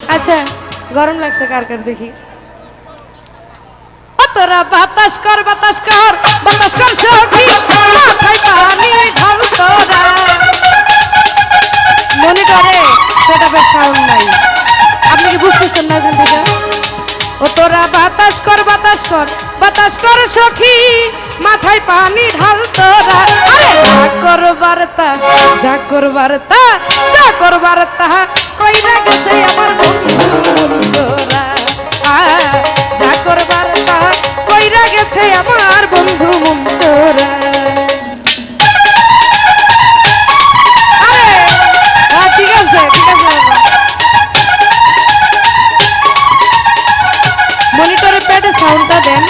আচ্ছা গরম লাগছে কার কার দেখি তোরা বাতাস কর বাতাস কর বাতাস কর সখী মাথায় পানি ঢাল তোরা মনিটরে সেটআপের সাউন্ড নাই আপনি কি বুঝতেছেন না ওখান থেকে ও তোরা বাতাস কর বাতাস কর বাতাস কর সখী মাথায় পানি ঢাল তোরা আরে যা কর বার্তা যা কর বার্তা যা কর বার্তা কইরা গেছে আমার বন্ধু চোরা যা কর বার্তা কইরা গেছে আমার বন্ধু মন চোরা আরে ঠিক আছে মনিটরে প্যাডে সাউন্ডটা দেন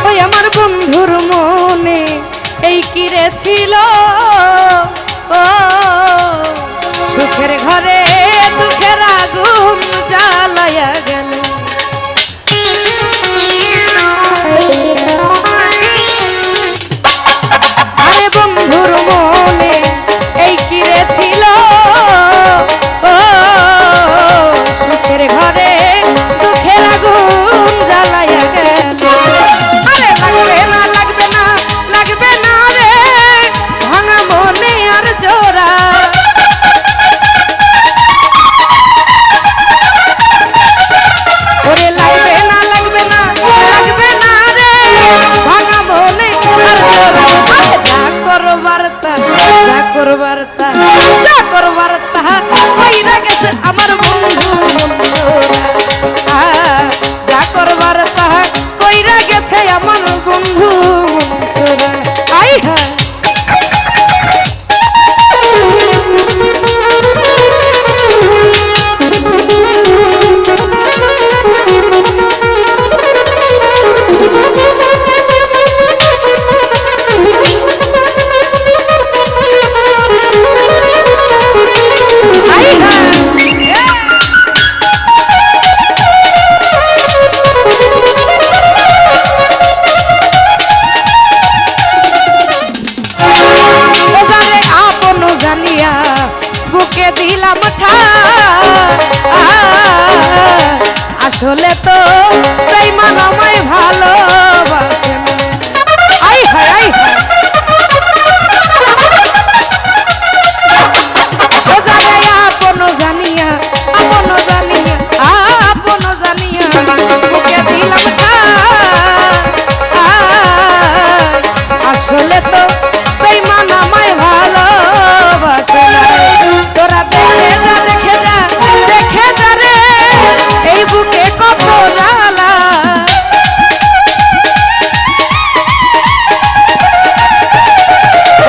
ওই আমার বন্ধুর মনে এই কিরে ছিল ও সুখের ঘরে দুঃখের আগুন জ্বালায়া গেল আরে বন্ধুর মনে এই কিরে ছিল ও সুখের ঘরে দুঃখের আগুন জ্বালায়া গেল আরে লাগবে না লাগবে না লাগবে না রে ভাঙা মনে আর জোড়া ওরে লাগবে না লাগবে না লাগবে না রে ভাঙা মনে আর জোড়া যা করো বার্তা যা করো বার্তা যা করো বার্তা কইরা গেছে আমার বন্ধু যা করো বার্তা কইরা গেছে আমার বন্ধু মনসুরা আই হ্যাঁ বুকে দিলাম আসলে তো প্রেমান আমায় ভালোবাসে আই হায় আই হায় ও জানে আপন জানিয়া বুকে দিলাম আসলে তো প্রেমান আমায় ভালোবাসে তোরা দেখে যা রে এই বুকে কত জ্বালা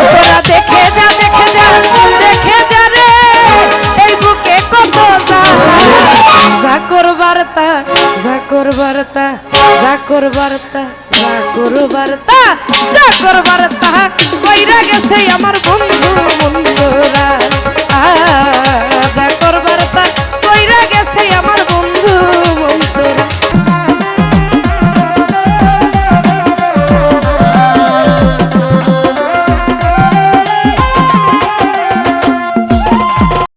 তোরা দেখে যা রে এই বুকে কত জ্বালা যা কর বার্তা যা কর বার্তা যা কর বার্তা যা কর বার্তা যা কর বার্তা কইরা গেছে আমার বন্ধু মনসুরা